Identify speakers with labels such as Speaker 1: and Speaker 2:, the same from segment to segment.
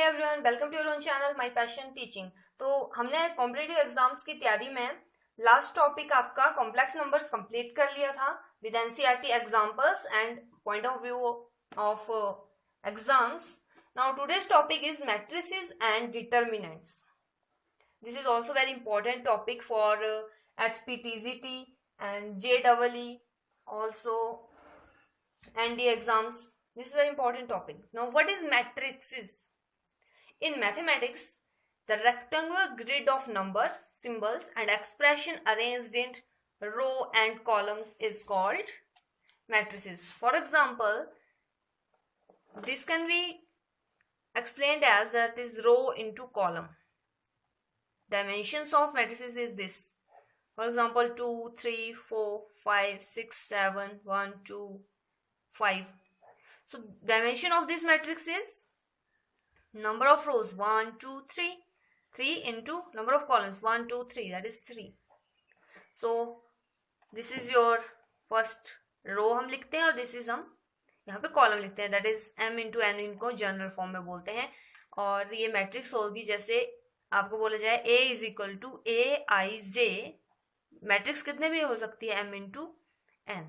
Speaker 1: Hey everyone, welcome to your own channel my passion teaching. तो हमने competitive exams की तैयारी में लास्ट टॉपिक आपका कॉम्प्लेक्स नंबर्स कंप्लीट कर लिया था with NCERT examples and point of view of exams. Now today's topic is matrices and determinants. This is also very important topic for HPTGT and JEE, also ND exams. This is a very important topic. Now, what is matrices? In mathematics, the rectangular grid of numbers, symbols, and expression arranged in row and columns is called matrices. For example, this can be explained as that is row into column. Dimensions of matrices is this. For example, 2, 3, 4, 5, 6, 7, 1, 2, 5. So dimension of this matrix is number of rows 1, 2, 3. 3 into number of columns 1, 2, 3, that is 3. So this is your first row हम लिखते हैं और this is हम यहाँ पे column लिखते हैं, that is m into n, इनको जनरल फॉर्म में बोलते हैं। और ये मैट्रिक्स होगी जैसे आपको बोला जाए a is equal to a i j। Matrix कितने भी हो सकती है m into n,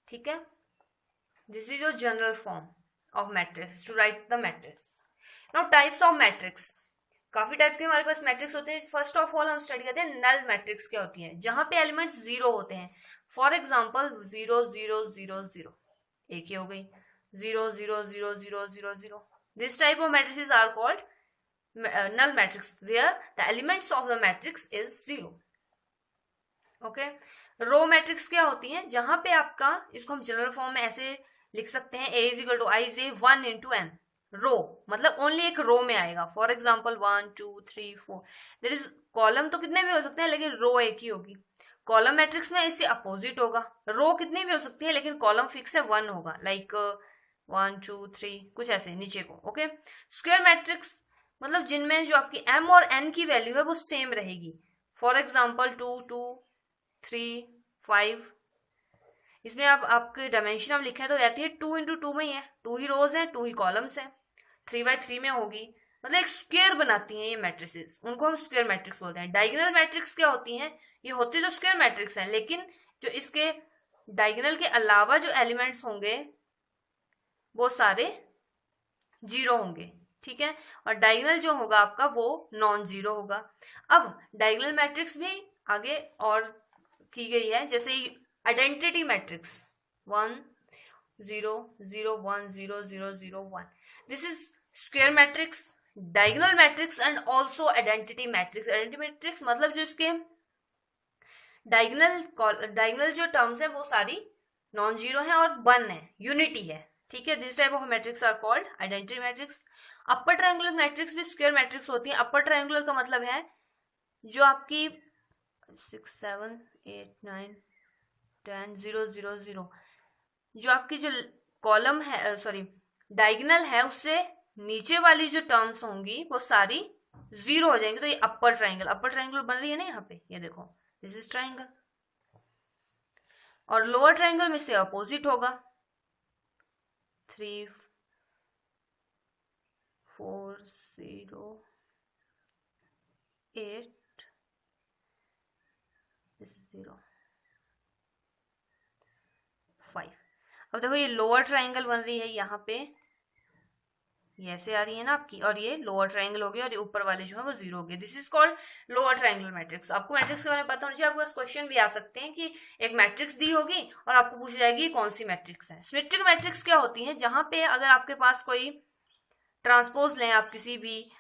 Speaker 1: ठीक है। This is your general form of matrix to write the matrix. Now types of matrix, काफी टाइप के हमारे पास मैट्रिक्स होते हैं। फर्स्ट ऑफ ऑल हम स्टडी करते हैं नल मैट्रिक्स क्या होती है, जहां पे एलिमेंट्स जीरो होते हैं। फॉर एग्जांपल 0 0 0 0, एक ही हो गई 0 0 0 0 0 0। This type of matrix are called null matrix where the elements of the matrix is 0. Okay. Row matrix क्या होती है, जहां पे आपका, इसको हम जनरल फॉर्म में ऐसे लिख सकते हैं a is equal to i j 1 into n। Row मतलब ओनली एक रो में आएगा। For example 1 2 3 4। There is column तो कितने भी हो सकते हैं लेकिन रो एक ही होगी। कॉलम मैट्रिक्स में इससे अपोजिट होगा, रो कितनी भी हो सकती है लेकिन कॉलम फिक्स है 1 होगा, लाइक 1 2 3 कुछ ऐसे नीचे को। ओके। स्क्वायर मैट्रिक्स मतलब जिनमें जो आपकी m और n की वैल्यू है वो सेम रहेगी। For example 2 2 3 5। इसमें आप आपके डायमेंशन हम लिखे तो रहती है 2 into 2 में ही है, 2 ही रोज है 2 ही कॉलम्स है, 3 by 3 में होगी, मतलब एक स्क्वायर बनाती हैं ये मैट्रिसेस, उनको हम स्क्वायर मैट्रिक्स बोलते हैं। डायगोनल मैट्रिक्स क्या होती हैं, ये होती तो स्क्वायर मैट्रिक्स है लेकिन जो इसके डायगोनल के अलावा जो एलिमेंट्स होंगे वो सारे जीरो होंगे, ठीक है। और डायगोनल जो होगा आपका वो नॉन जीरो होगा। अब डायगोनल मैट्रिक्स भी आगे और की गई है, जैसे identity matrix 1 0 0 1 0 0 0 1। This is square matrix, diagonal matrix and also identity matrix. Identity matrix मतलब जो इसके डायगोनल जो टर्म्स है वो सारी नॉन जीरो है और 1 है, यूनिटी है, ठीक है। This type of matrix are called identity matrix. Upper triangular matrix भी स्क्वायर मैट्रिक्स होती है। अपर ट्रायंगुलर का मतलब है जो आपकी 6 7 8 9 10 0 0 0, जो आपकी जो कॉलम है, सॉरी डायगोनल है, उससे नीचे वाली जो टर्म्स होंगी वो सारी जीरो हो जाएंगी। तो ये अपर ट्रायंगल बन रही है ना यहाँ पे, ये देखो दिस इज ट्रायंगल। और लोअर ट्रायंगल में से अपोजिट होगा 3 4 0 8, दिस इज 0 5। अब देखो ये लोअर ट्रायंगल बन रही है यहाँ पे, ये ऐसे आ रही है ना आपकी, और ये लोअर ट्रायंगल हो गई और ये ऊपर वाले जो है वो जीरो हो गए। This is called lower triangular matrix. आपको मैट्रिक्स के बारे में पता होना चाहिए। आपके पास क्वेश्चन भी आ सकते हैं कि एक मैट्रिक्स दी होगी और आपको पूछी जाएगी कौन सी मैट्रिक्स है। सिमेट्रिक मैट्रिक्स क्या होती है, जहां पे अगर आपके पास कोई ट्रांसपोज लें, आप किसी भी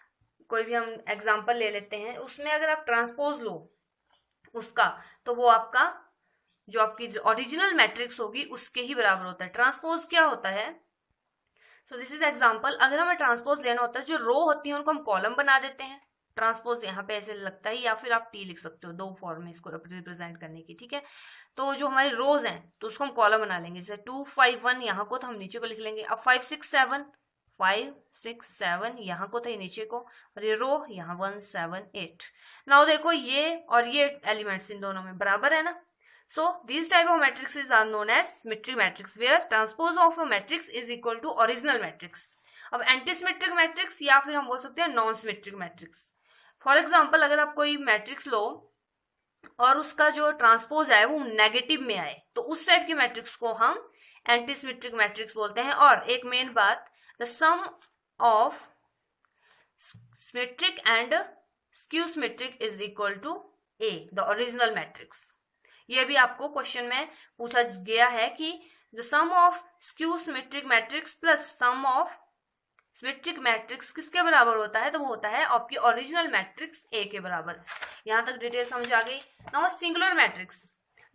Speaker 1: कोई भी हम एग्जाम्पल ले लेते हैं, उसमें अगर आप ट्रांसपोज लो उसका, तो वो आपका जो आपकी ओरिजिनल मैट्रिक्स होगी उसके ही बराबर होता है। ट्रांसपोज क्या होता है, सो दिस इज एग्जांपल। अगर हमें ट्रांसपोज लेना होता है, जो रो होती है उनको हम कॉलम बना देते हैं। ट्रांसपोज यहाँ पे ऐसे लगता है, या फिर आप टी लिख सकते हो, दो फॉर्म में इसको रिप्रेजेंट करने की, ठीक है। तो जो हमारी रोज हैं तो उसको हम कॉलम बना लेंगे, जैसे 2 5 1 यहाँ को तो हम नीचे को लिख लेंगे। अब 5 6 7 5 6 7 यहाँ को था नीचे को, और ये रो यहाँ 1 7 8। नाउ देखो ये और ये एलिमेंट्स इन दोनों में बराबर है ना। So these type of matrices are known as symmetric matrix where transpose of a matrix is equal to original matrix. अब एंटीसिमेट्रिक मैट्रिक्स या फिर हम बोल सकते हैं non symmetric matrix. For example अगर आप कोई मैट्रिक्स लो और उसका जो ट्रांसपोज है वो नेगेटिव में आए तो उस टाइप की मैट्रिक्स को हम एंटीसिमेट्रिक मैट्रिक्स बोलते हैं। और एक मेन बात, the sum of symmetric and skew symmetric is equal to A, the original matrix. ये भी आपको क्वेश्चन में पूछा गया है कि the sum of skew symmetric matrix plus sum of symmetric matrix किसके बराबर होता है, तो वो होता है आपकी ओरिजिनल मैट्रिक्स ए के बराबर। यहां तक डिटेल समझ आ गई। नाउ सिंगुलर मैट्रिक्स,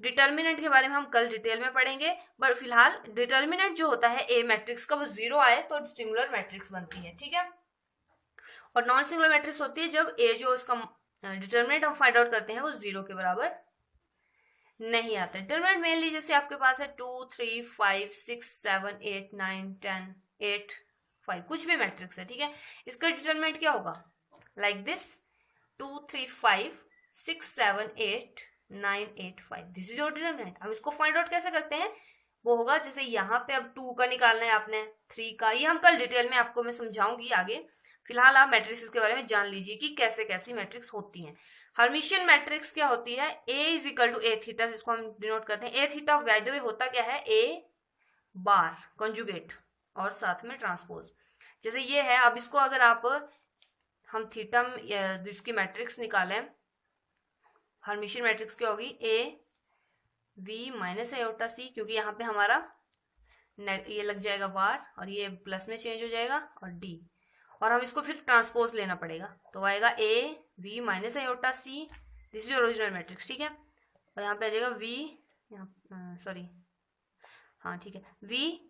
Speaker 1: डिटर्मिनेंट के बारे में हम कल डिटेल में पढ़ेंगे, बट फिलहाल डिटर्मिनेंट जो होता है ए मैट्रिक्स का वो 0 आए तो सिंगुलर मैट्रिक्स बनती है, ठीक है। और नॉन सिंगुलर मैट्रिक्स होती है जब ए जो इसका डिटर्मिनेंट हम फाइंड आउट करते हैं वो 0 के बराबर नहीं आता। डिटर्मिनेंट मेनली जैसे आपके पास है 2 3 5 6 7 8 9 10 8 5 कुछ भी मैट्रिक्स है, ठीक है। इसका डिटर्मिनेंट क्या होगा, like this 2 3 5 6 7 8 9 8 5, this is your determinant. अब इसको फाइंड आउट कैसे करते हैं, वो होगा जैसे यहाँ पे अब 2 का निकालना है आपने, 3 का, ये हम कल डिटेल में आपको मैं समझाऊंगी आगे। फिलहाल आप मैट्रिक्स के बारे में जान लीजिए कि कैसे कैसी मैट्रिक्स होती हैं। हर्मिशियन मैट्रिक्स क्या होती है, A is equal to A theta, जिसको हम डिनोट करते हैं A theta. By the way होता क्या है, ए बार कंजुगेट और साथ में ट्रांसपोज, जैसे ये है। अब इसको अगर आप हम थीटा जिसकी मैट्रिक्स निकालें, हर्मिशियन मैट्रिक्स क्या होगी, ए वी माइनस आयोटा सी, क्योंकि यहाँ पे हमारा ये लग जाएगा बार और ये प्लस में चेंज हो जाएगा और डी, और हम इसको फिर ट्रांसपोज लेना पड़ेगा तो आएगा a v minus iota c, this is original matrix, ठीक है। और यहाँ पे आ जाएगा वी, सॉरी हाँ ठीक है, v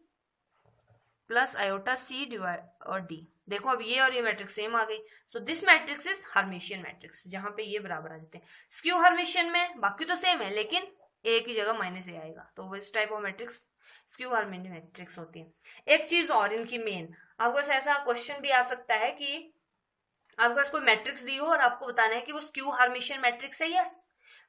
Speaker 1: plus iota c divide और डी। देखो अब ये और ये मैट्रिक्स सेम आ गई, so this matrix is Hermitian matrix, जहां पे ये बराबर आ जाते हैं। स्क्यू हर्मिशियन में बाकी तो सेम है लेकिन ए की जगह माइनस ए आएगा, तो इस type of matrix skew Hermitian matrix होती है। एक चीज और इनकी मेन, आपको ऐसा क्वेश्चन भी आ सकता है कि आपके पास कोई मैट्रिक्स दी हो और आपको बताना है कि वो स्क्यू हर्मिशियन मैट्रिक्स है या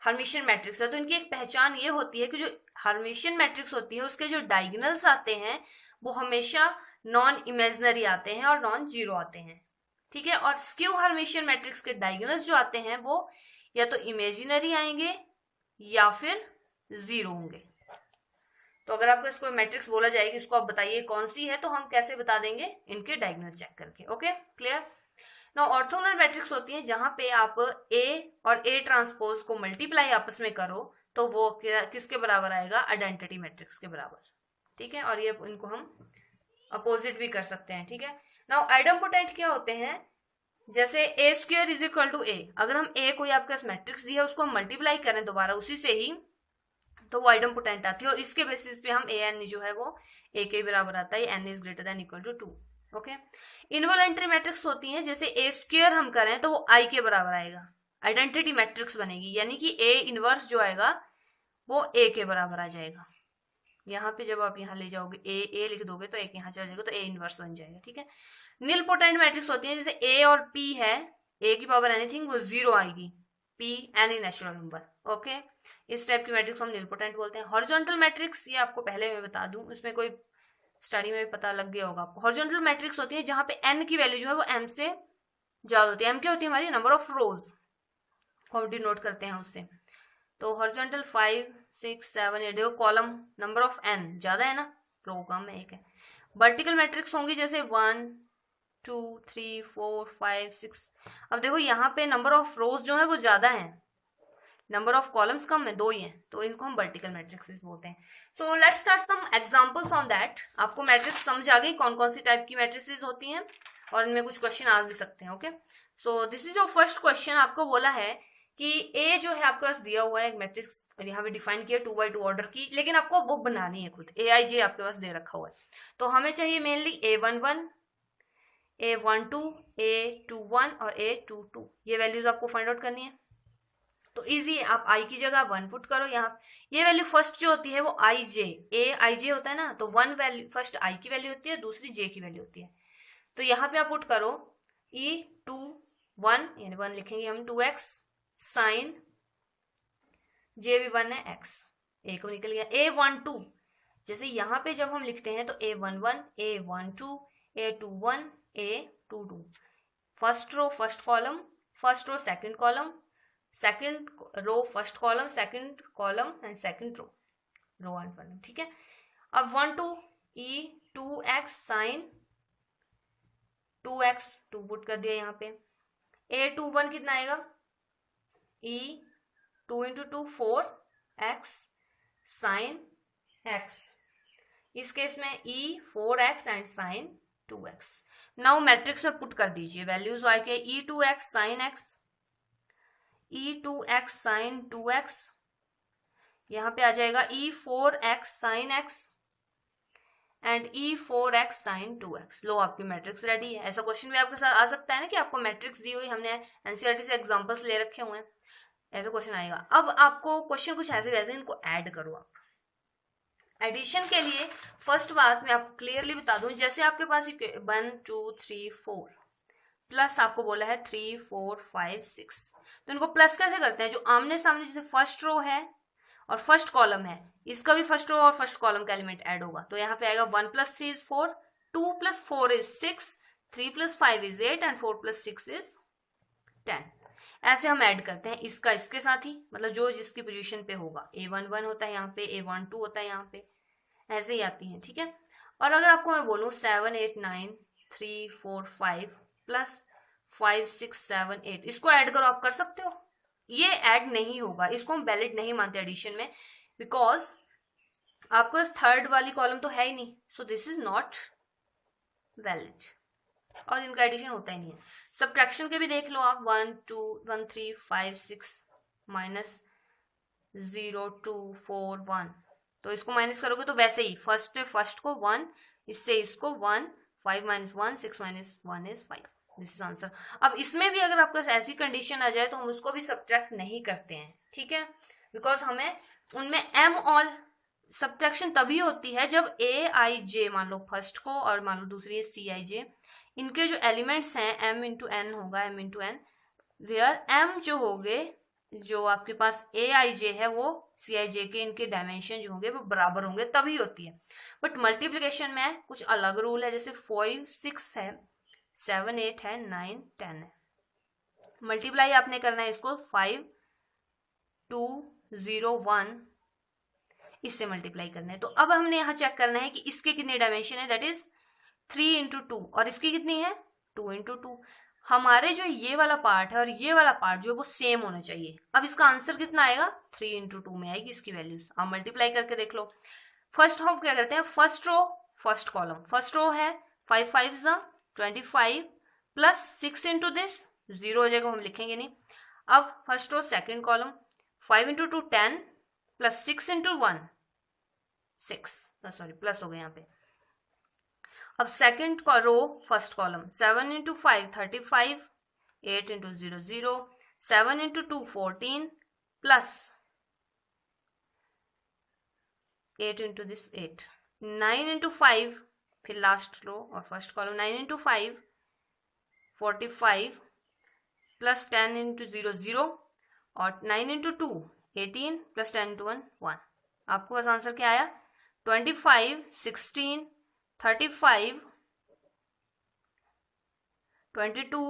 Speaker 1: हर्मिशियन मैट्रिक्स है। तो इनकी एक पहचान ये होती है कि जो हर्मिशियन मैट्रिक्स होती है उसके जो डायगोनल्स आते हैं वो हमेशा नॉन इमेजिनरी आते हैं और नॉन जीरो आते हैं, ठीक है। और स्क्यू हर्मिशियन मैट्रिक्स के डायगोनल्स जो आते हैं वो या तो इमेजिनरी आएंगे या फिर जीरो होंगे। तो अगर आपको इसको मैट्रिक्स बोला जाए कि इसको आप बताइए कौन सी है, तो हम कैसे बता देंगे, इनके डायगोनल चेक करके। Okay clear. Now orthogonal matrix होती है जहां पे आप ए और ए ट्रांसपोज को मल्टीप्लाई आपस में करो तो वो किसके बराबर आएगा, आइडेंटिटी मैट्रिक्स के बराबर, ठीक है। और ये इनको हम अपोजिट भी कर सकते हैं, ठीक है। नाउ आइडेम्पोटेंट क्या होते हैं, जैसे ए स्क्वायर इज इक्वल टू ए, अगर हम ए कोई आपके पास मैट्रिक्स दिया उसको हम मल्टीप्लाई करें दोबारा उसी से ही तो वो आइडेम्पोटेंट आती है, और इसके बेसिस पे हम ए एन जो है वो ए के बराबर आता है, n is greater than equal to 2। Okay. Involuntary matrix होती हैं, जैसे ए स्क्वायर हम करें तो वो आई के बराबर आएगा, आइडेंटिटी मैट्रिक्स बनेगी, यानी कि ए इनवर्स जो आएगा वो ए के बराबर आ जाएगा। यहाँ पे जब आप यहाँ ले जाओगे ए लिख दोगे तो एक यहाँ चला जाएगा तो ए इनवर्स बन जाएगा, ठीक है। नील पोटेंट मैट्रिक्स होती है, जैसे ए और पी है, ए की पावर एनीथिंग वो 0 आएगी, P any natural number. Okay, इस टाइप की मैट्रिक्स हम नील पोटेंट बोलते हैं। हॉरिजॉन्टल मैट्रिक्स, ये आपको पहले मैं बता दूं, इसमें कोई स्टडी में भी पता लग गया होगा आपको। हॉरिजॉन्टल मैट्रिक्स होती है जहां पे एन की वैल्यू जो है वो एम से ज्यादा होती है। एम क्या होती है, हमारी नंबर ऑफ रोज हम डिनोट करते हैं उससे। तो हॉरिजॉन्टल 5 6 7 8, देखो कॉलम नंबर ऑफ एन ज्यादा है ना, रो कम है, एक है। वर्टिकल मैट्रिक्स होंगी जैसे 1 2 3 4 5 6। अब देखो यहाँ पे नंबर ऑफ रोज जो है वो ज्यादा है, नंबर ऑफ कॉलम्स कम है, 2 ही हैं, तो इनको हम वर्टिकल मैट्रिक्स बोलते हैं। So let's start some examples on that. आपको मैट्रिक्स समझ आ गई कौन कौन सी टाइप की मैट्रिक्स होती हैं, और इनमें कुछ क्वेश्चन आ भी सकते हैं। Okay, so this is your first question. आपको बोला है कि ए जो है आपके पास दिया हुआ है एक मैट्रिक्स, यहाँ पे डिफाइन किया 2x2 ऑर्डर की, लेकिन आपको वो बनानी है खुद। AIJ आपके पास दे रखा हुआ है, तो हमें चाहिए मेनली A11 A12 A21 और A22, ये वैल्यूज आपको फाइंड आउट करनी है। तो इजी है, आप i की जगह 1 पुट करो। यहाँ ये वैल्यू फर्स्ट जो होती है वो IJ, AIJ होता है ना, तो 1 वैल्यू फर्स्ट i की वैल्यू होती है, दूसरी j की वैल्यू होती है। तो यहाँ पे आप पुट करो E21 यानी 1 लिखेंगे हम 2x साइन j भी 1 है x, a को निकल गया। A12 जैसे यहाँ पे जब हम लिखते हैं तो A11 A12 A21 A22, first row first column, first row second column, second row first column, second column and second row and column, ठीक है। अब 1 2 E2x साइन 2x 2 पुट कर दिया यहाँ पे। A21 कितना आएगा, E2 into 2 4x sine x, इस केस में E4x and sine 2x। Now matrix में पुट कर दीजिए वैल्यूज वाई के, E2x sign x, E2x sign 2x, यहां पे आ जाएगा E4x sine x and E4x sine 2x। लो आपकी मैट्रिक्स रेडी है। ऐसा क्वेश्चन भी आपके साथ आ सकता है ना कि आपको मैट्रिक्स दी हुई, हमने एनसीईआरटी से एग्जांपल्स ले रखे हुए हैं, ऐसा क्वेश्चन आएगा। अब आपको क्वेश्चन कुछ ऐसे कहते हैं, इनको ऐड करो आप। एडिशन के लिए फर्स्ट बात मैं आपको क्लियरली बता दूं, जैसे आपके पास 1 2 3 4 प्लस आपको बोला है 3 4 5 6, तो इनको प्लस कैसे करते हैं, जो आमने सामने जैसे फर्स्ट रो है और फर्स्ट कॉलम है, इसका भी फर्स्ट रो और फर्स्ट कॉलम का एलिमेंट ऐड होगा, तो यहाँ पे आएगा 1 + 3 = 4, 2 + 4 = 6, 3 + 5 = 8 एंड 4 + 6 = 10। ऐसे हम ऐड करते हैं इसका इसके साथ ही, मतलब जो जिसकी पोजीशन पे होगा, A11 होता है यहाँ पे, A12 होता है यहाँ पे, ऐसे ही आती है, ठीक है। और अगर आपको मैं बोलूँ 7 8 9 3 4 5 प्लस 5 6 7 8, इसको ऐड करो, आप कर सकते हो। ये ऐड नहीं होगा, इसको हम वैलिड नहीं मानते एडिशन में, बिकॉज आपको थर्ड वाली कॉलम तो है ही नहीं, so this is not valid और इनका एडिशन होता ही नहीं है। सब्ट्रैक्शन के भी देख लो आप, 1 2 1 3 5 6 माइनस 0 2 4 1, तो इसको माइनस करोगे तो वैसे ही फर्स्ट को 1, इससे इसको 1, 5 - 1 6 - 1 = 5, दिस इज आंसर। अब इसमें भी अगर आपके पास ऐसी कंडीशन आ जाए तो हम उसको भी सब्ट्रैक्ट नहीं करते हैं, ठीक है, बिकॉज हमें उनमें एम ऑल सब्ट्रैक्शन तभी होती है जब A i j, मान लो फर्स्ट को और मान लो दूसरी है CI j, इनके जो एलिमेंट्स हैं m × n होगा, m × n, वेयर m जो होंगे, जो आपके पास A i j है वो CI j के इनके डायमेंशन जो होंगे वो बराबर होंगे, तभी होती है। बट मल्टीप्लिकेशन में कुछ अलग रूल है, जैसे 5 6 है, 7 8 है, 9 10 है। मल्टीप्लाई आपने करना है इसको 5 2 0 1, इससे मल्टीप्लाई करना है। तो अब हमने यहाँ चेक करना है कि इसके कितने डायमेंशन है, दैट इज 3 × 2, और इसकी कितनी है 2 × 2। हमारे जो ये वाला पार्ट है और ये वाला पार्ट जो है वो सेम होना चाहिए। अब इसका आंसर कितना आएगा, 3 × 2 में आएगी इसकी वैल्यूज। आप मल्टीप्लाई करके देख लो। फर्स्ट हम क्या करते हैं, first row first column, first row है 5 5 25 प्लस 6 × दिस 0 हो जाएगा, हम लिखेंगे नहीं। अब first row second column 5 × 2 10 plus 6 × 1 6, sorry plus हो गया यहाँ पे। अब second row first column 7 × 5 35, 8 × 0 0, 7 × 2 14 plus 8 × this 8, 9 × 5, फिर लास्ट रो और फर्स्ट कॉलम 9 × 5 45 प्लस 10 × 0 0 और 9 × 2 18 प्लस 10 × 1 1। आपको बस आंसर क्या आया, 25 16 35 22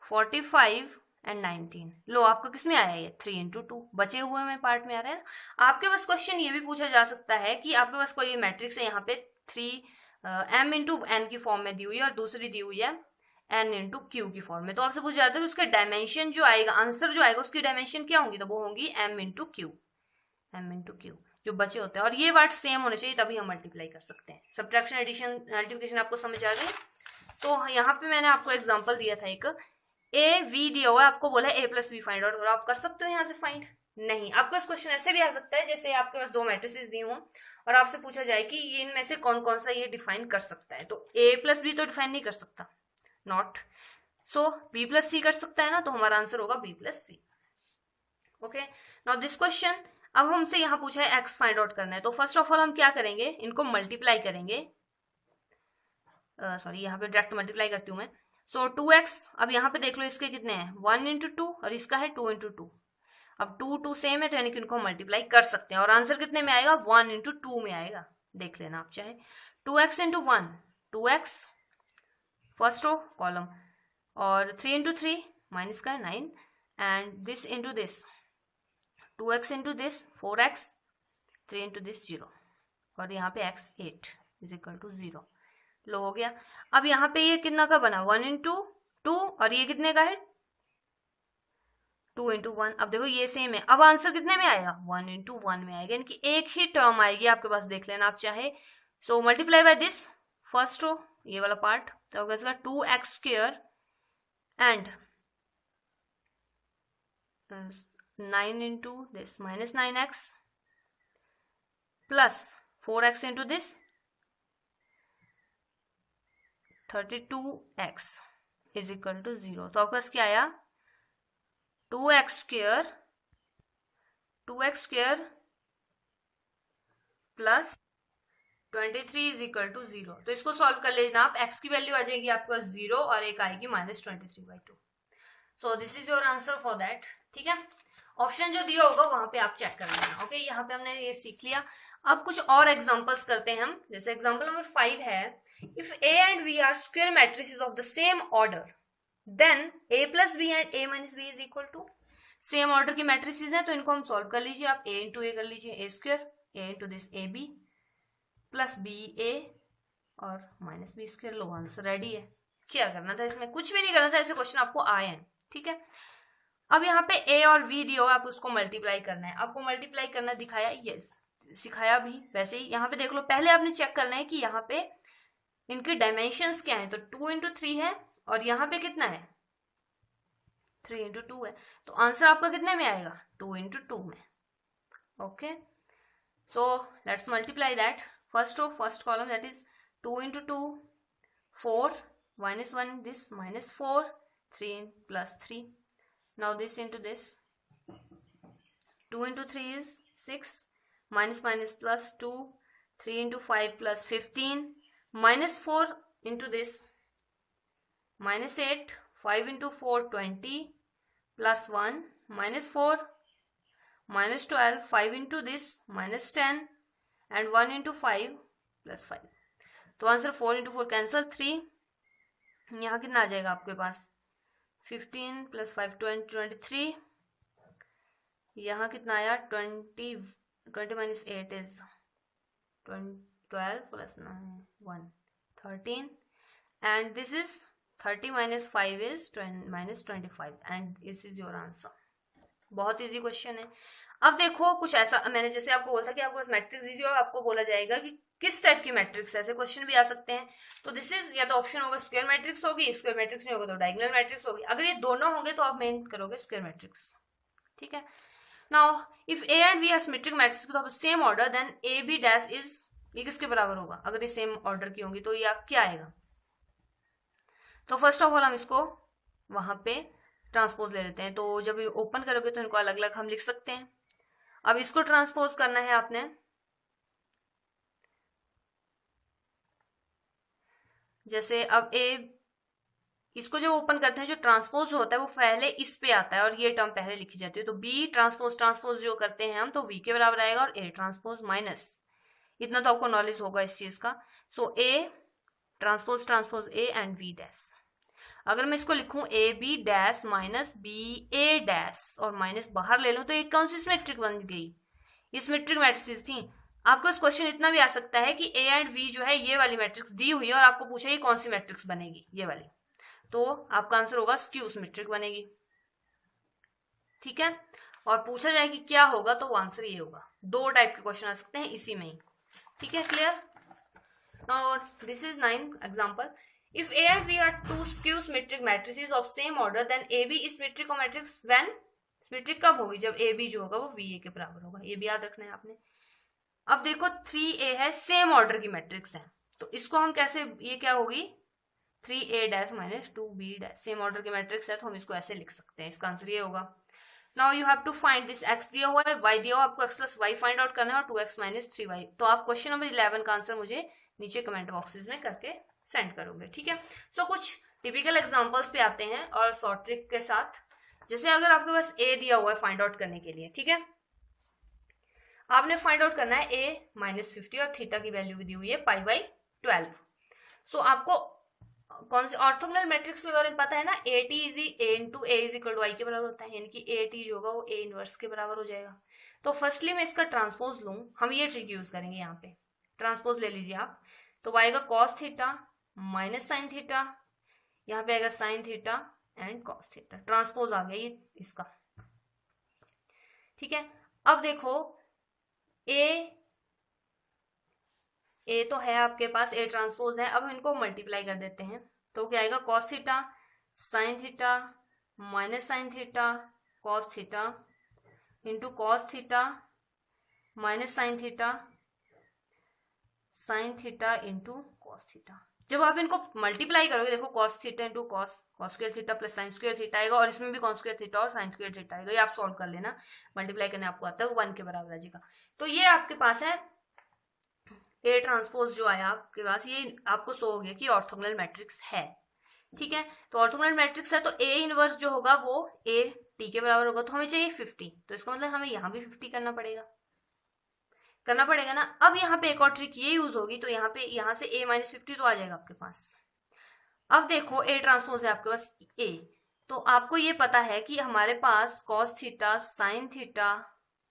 Speaker 1: 45 एंड 19। लो आपका किस में आया, ये 3 × 2 बचे हुए में पार्ट में आ रहा है ना। आपके पास क्वेश्चन ये भी पूछा जा सकता है कि आपके पास कोई मैट्रिक्स है, यहाँ पे 3m × n की फॉर्म में दी हुई है और दूसरी दी हुई है n × q की फॉर्म में, तो आपसे पूछा जाता है कि उसके डायमेंशन जो आएगा, आंसर जो आएगा उसकी डायमेंशन क्या होंगी, तो वो होंगी m × q, m × q जो बचे होते हैं, और ये पार्ट सेम होने चाहिए तभी हम मल्टीप्लाई कर सकते हैं। सब्ट्रैक्शन एडिशन मल्टीप्लिकेशन आपको समझ आ गई। तो यहाँ पे मैंने आपको एग्जांपल दिया था, एक AV दिया हुआ है, आपको बोला है A + B फाइंड आउट करो, आप कर सकते हो यहाँ से फाइंड। नहीं, आपको इस क्वेश्चन ऐसे भी आ सकता है, जैसे आपके पास 2 मैट्रिसेस दी हों और आपसे पूछा जाए कि इनमें से कौन कौन सा ये डिफाइन कर सकता है, तो A + B तो डिफाइन नहीं कर सकता, नॉट, सो B + C कर सकता है ना, तो हमारा आंसर होगा B + C। Okay, now this question, अब हमसे यहाँ पूछा है x फाइंड आउट करना है, तो फर्स्ट ऑफ ऑल हम क्या करेंगे, इनको मल्टीप्लाई करेंगे, सॉरी यहाँ पे डायरेक्ट मल्टीप्लाई करती हूँ मैं। सो 2x, अब यहाँ पे देख लो इसके कितने हैं, 1 × 2 और इसका है 2 × 2। अब 2 2 सेम है, तो यानी कि इनको मल्टीप्लाई कर सकते हैं और आंसर कितने में आएगा, 1 × 2 में आएगा, देख लेना आप चाहे। 2x × 1 2x first row column, और 3 into 3 माइनस का 9, and this into this 2x into this 4x, 3 into this 0, और यहाँ पे x 8 इज इक्वल टू 0। लो हो गया। अब यहाँ पे ये कितना का बना 1 into 2, और ये कितने का है 2 into 1। अब देखो ये सेम है, अब आंसर कितने में आएगा 1 into 1 में आएगा, यानी कि एक ही टर्म आएगी आपके पास, देख लेना आप चाहे। So multiply by this first row, ये वाला पार्ट, तो होगा इसका 2x square and 9 into this minus 9x plus 4x into this 32x is equal to 0। तो आपके पास क्या आया 2x square plus 23 is equal to 0। तो इसको सॉल्व कर लेना आप, x की वैल्यू आ जाएगी आपके पास 0 और एक आएगी -23/2। So this is your answer for that. ठीक है, ऑप्शन जो दिया होगा वहां पे आप चेक कर लेना। ओके, यहाँ पे हमने ये सीख लिया। अब कुछ और एग्जांपल्स करते हैं हम। जैसे एग्जांपल नंबर 5 है, if a and b are square matrices of the same order, then a plus b and a minus b is equal to, same order की मैट्रिसेस हैं तो इनको हम सॉल्व कर लीजिए। आप a इंटू ए कर लीजिए, a square, a into this A B plus B A और माइनस बी स्क्वायर। लो आंसर रेडी है। क्या करना था इसमें, कुछ भी नहीं करना था, ऐसे क्वेश्चन आपको आए हैं। ठीक है, अब यहाँ पे a और v दिया हो, आप उसको मल्टीप्लाई करना है। आपको मल्टीप्लाई करना दिखाया, ये सिखाया भी वैसे ही। यहाँ पे देख लो, पहले आपने चेक करना है कि यहाँ पे इनके डायमेंशंस क्या है। तो 2 into 3 है, और यहाँ पे कितना है 3 into 2 है। तो आंसर आपका कितने में आएगा 2 into 2 में। Okay, so let's multiply that. First row first column, that is 2 into 2 4 -1 दिस -4 3 plus 3। now this into this 2 into 3 is 6 minus plus 2 3 into 5 plus 15 -4 into this -8 5 into 4 20 plus 1 -4 -12 5 into this -10 and 1 into 5 plus 5। तो answer 4 into 4 cancel, 3 यहाँ कितना आ जाएगा आपके पास 15 plus 5 23। यहाँ कितना आया 20 minus 8 is 12 plus 9 1 13 and this is 30 minus 5 is minus 25 and this is your answer। बहुत easy question है। अब देखो कुछ ऐसा, मैंने जैसे आपको बोला था कि आपको मैट्रिक्स दी और आपको बोला जाएगा कि किस टाइप की मैट्रिक्स है, ऐसे क्वेश्चन भी आ सकते हैं। तो दिस इज, या तो ऑप्शन होगा स्क्वायर मैट्रिक्स होगी, स्क्वायर मैट्रिक्स नहीं होगा तो डायगोनल मैट्रिक्स होगी। अगर ये दोनों होंगे तो आप मेन करोगे स्क्वायर मैट्रिक्स। ठीक है, now if A and B are symmetric matrix of same order then A B dash is, ये किसके बराबर होगा अगर ये सेम ऑर्डर की होंगी, तो ये क्या आएगा। तो फर्स्ट ऑफ ऑल हम इसको वहां पे ट्रांसपोज ले लेते हैं। तो जब ये ओपन करोगे तो इनको अलग अलग हम लिख सकते हैं। अब इसको ट्रांसपोज करना है आपने, जैसे अब ए, इसको जब ओपन करते हैं जो ट्रांसपोज होता है वो पहले इस पे आता है और ये टर्म पहले लिखी जाती है। तो बी ट्रांसपोज जो करते हैं हम तो वी के बराबर आएगा और ए ट्रांसपोज माइनस, इतना तो आपको नॉलेज होगा इस चीज का। So A transpose A and V dash. अगर मैं इसको लिखूं A B dash minus B A dash और माइनस बाहर ले लूं तो ये कौन सी सिमेट्रिक बन गई, ये सिमेट्रिक मैट्रिक्स थी। आपको इस क्वेश्चन इतना भी आ सकता है कि ए एंड वी जो है ये वाली मैट्रिक्स दी हुई है और आपको पूछा ये कौन सी मैट्रिक्स बनेगी, ये वाली, तो आपका आंसर होगा स्क्यू सिमेट्रिक बनेगी। ठीक है, और पूछा जाए कि क्या होगा तो आंसर ये होगा। दो टाइप के क्वेश्चन आ सकते हैं इसी में ही। ठीक है, clear. Now this is 9 example. If A and B are two skew symmetric matrices of same order, then AB is symmetric or matrix when? Symmetric कब होगी, जब AB जो होगा वो VA के बराबर होगा। ये भी याद रखना है आपने। अब देखो 3A है, सेम ऑर्डर की मैट्रिक्स है, तो इसको हम कैसे, ये क्या होगी 3A dash minus 2B dash, same order की मैट्रिक्स है तो हम इसको ऐसे लिख सकते हैं। इसका आंसर ये होगा। Now you have to find this, x दिया हुआ है, y दिया हुआ, आपको x plus y find out करना है और 2x माइनस 3y। तो आप क्वेश्चन नंबर 11 का आंसर मुझे नीचे कमेंट बॉक्सेस में करके सेंड करोगे। ठीक है, सो कुछ टिपिकल एग्जांपल्स पे आते हैं और शॉर्ट ट्रिक के साथ। जैसे अगर आपके पास a दिया हुआ है फाइंड आउट करने के लिए, ठीक है, आपने फाइंड आउट करना है a माइनस 50 और थीटा की वैल्यू दी हुई है पाई बाई 12। सो आपको कौन से ऑर्थोगोनल मैट्रिक्स के बारे में पता है ना, A T is A into A is equal to I के बराबर होता है, यानी कि ए टी जो होगा वो ए इनवर्स के बराबर हो जाएगा। तो फर्स्टली मैं इसका ट्रांसपोज लूं, हम ये ट्रिक यूज करेंगे, यहाँ पे ट्रांसपोज ले लीजिए आप। तो y आएगा cos theta minus sine theta, यहाँ पे आएगा sine theta and cos theta, transpose आ गया ये इसका। ठीक है, अब देखो ए तो है आपके पास, ए ट्रांसपोज है, अब इनको मल्टीप्लाई कर देते हैं। तो क्या आएगा cos theta sine theta minus sine theta cos theta into cos theta minus sine theta into cos theta. जब आप इनको मल्टीप्लाई करोगे, देखो cos theta into cos square theta plus sine square theta आएगा, और इसमें भी कॉस स्क्वायर थीटा और साइन स्क्वायर थीटा आएगा। ये आप सॉल्व कर लेना, मल्टीप्लाई करने आपको आता है, वो 1 के बराबर आ जाएगा। तो ये आपके पास है ए ट्रांसपोज जो आया आपके पास, ये आपको शो हो गया कि ऑर्थोगोनल मैट्रिक्स है। ठीक है, तो ऑर्थोगोनल मैट्रिक्स है, तो ए इनवर्स जो होगा वो ए टी के बराबर होगा, तो हमें चाहिए 50। तो इसका मतलब हमें यहाँ भी 50 करना पड़ेगा ना। अब यहाँ पे एक और ट्रिक ये यूज होगी, तो यहाँ से a माइनस 50 तो आ जाएगा आपके पास। अब देखो ए ट्रांसपोज है आपके पास ए, तो आपको ये पता है कि हमारे पास कॉस थीटा साइन थीटा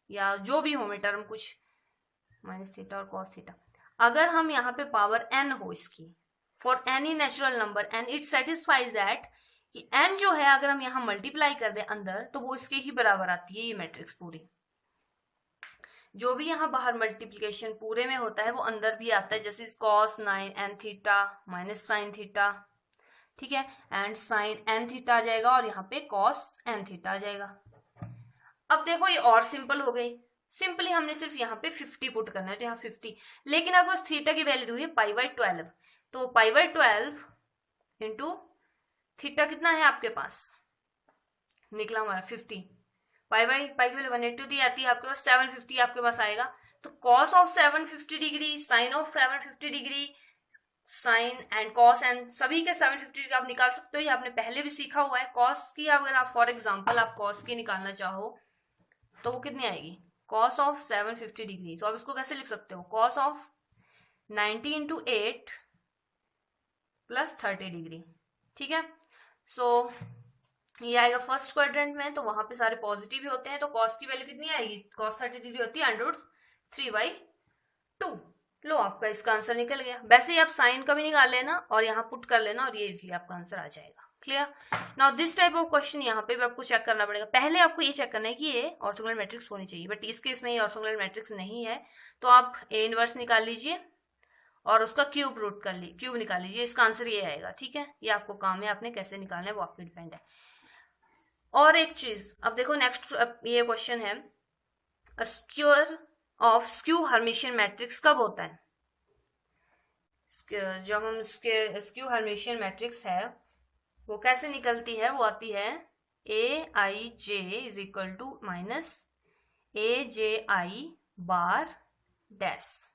Speaker 1: या जो भी हो टर्म कुछ माइनस थीटा और कॉस थीटा, अगर हम यहाँ पे पावर n हो इसकी for any natural number and it satisfies that कि n जो है अगर हम यहाँ मल्टीप्लाई कर दे अंदर, तो वो इसके ही बराबर आती है ये मैट्रिक्स पूरी। जो भी यहाँ बाहर मल्टीप्लीकेशन पूरे में होता है वो अंदर भी आता है, जैसे cos 9 n theta minus sine theta, ठीक है, एंड साइन n थीटा आ जाएगा, और यहाँ पे कॉस n थीटा आ जाएगा। अब देखो ये और सिंपल हो गई, सिंपली हमने सिर्फ यहाँ पे 50 पुट करना है, तो यहाँ 50, लेकिन अब उस थीटा की वैल्यू है π/12, तो π/12 इंटू थीटा कितना है आपके पास, निकला हमारा 50, पाई की वैल्यू 180 दी आती है आपके पास, 750 आपके पास आएगा। तो cos of 750 degree sine of 750 degree sine and cos and सभी के 750 डिग्री आप निकाल सकते हो, ये आपने पहले भी सीखा हुआ है। कॉस की अगर आप फॉर एग्जांपल आप कॉस की निकालना चाहो तो वो कितनी आएगी, कॉस ऑफ 750 डिग्री, तो आप इसको कैसे लिख सकते हो, cos of 90 into 8 plus 30 degree. ठीक है, सो ये आएगा फर्स्ट क्वाड्रेंट में, तो वहां पे सारे पॉजिटिव ही होते हैं, तो कॉस की वैल्यू कितनी आएगी, कॉस 30 डिग्री होती है √3/2। लो आपका इसका आंसर निकल गया। वैसे ही आप साइन का भी निकाल लेना और यहाँ पुट कर लेना, और ये इजिली आपका आंसर आ जाएगा। Clear. Now this type of question यहाँ पे भी आपको चेक करना पड़ेगा। पहले आपको ये चेक करना है कि ये ऑर्थोगोनल मैट्रिक्स होनी चाहिए, बट इस केस में ये ऑर्थोगोनल मैट्रिक्स नहीं है, तो आप ए इनवर्स निकाल लीजिए और उसका क्यूब निकाल लीजिए, इसका आंसर ये आएगा। ठीक है, ये आपको काम है, आपने कैसे निकालना है वो आप पे डिपेंड है। और एक चीज, अब देखो नेक्स्ट ये क्वेश्चन है, square of skew Hermitian matrix कब होता है। जब हम स्क्यू हर्मिशियन मैट्रिक्स है वो कैसे निकलती है, वो आती है aij is equal to minus aji bar dash,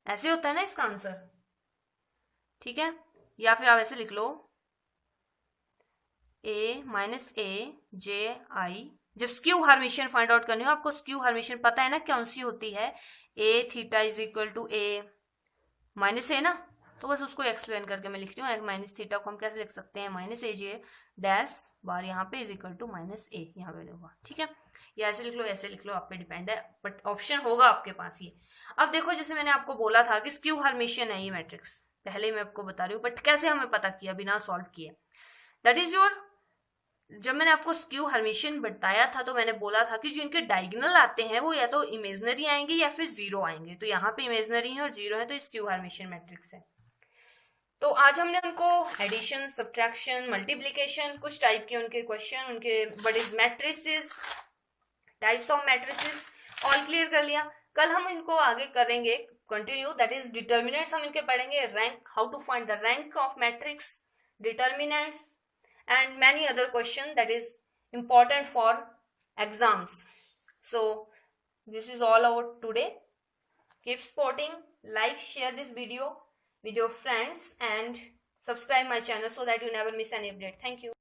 Speaker 1: ऐसे होता है ना इसका आंसर। ठीक है, या फिर आप ऐसे लिख लो a माइनस aji। जब स्क्यू हर्मिशियन फाइंड आउट करनी हो, आपको स्क्यू हर्मिशियन पता है ना कौन सी होती है, a theta is equal to a minus A ना, तो बस उसको एक्सप्लेन करके मैं लिख रही हूँ। माइनस थीटा को हम कैसे लिख सकते हैं, माइनस ए जे डैश बार यहाँ पे इज इक्वल टू माइनस ए, यहाँ पे होगा। ठीक है, या ऐसे लिख लो ऐसे लिख लो, आप पे डिपेंड है, बट ऑप्शन होगा आपके पास ये। अब देखो जैसे मैंने आपको बोला था कि स्क्यू हर्मिशियन है ये मैट्रिक्स, पहले मैं आपको बता रही हूँ, बट कैसे हमें पता किया बिना सॉल्व किए, दैट इज योर, जब मैंने आपको स्क्यू हर्मिशियन बताया था तो मैंने बोला था कि जो इनके डायगोनल आते हैं वो या तो इमेजनरी आएंगे या फिर जीरो आएंगे, तो यहाँ पे इमेजनरी है और जीरो है, तो स्क्यू हर्मिशियन मैट्रिक्स है। तो आज हमने उनको एडिशन सब्ट्रैक्शन मल्टीप्लिकेशन कुछ टाइप के उनके क्वेश्चन, उनके बड़े matrices, types of matrices all clear कर लिया। कल हम इनको आगे करेंगे कंटिन्यू, दैट इज डिटर्मिनेंट्स हम इनके पढ़ेंगे, rank, how to find the rank of matrix, determinants and many other questions that is important for exams. So this is all about today. Keep supporting, like, share this video with your friends and subscribe my channel so that you never miss any update. Thank you.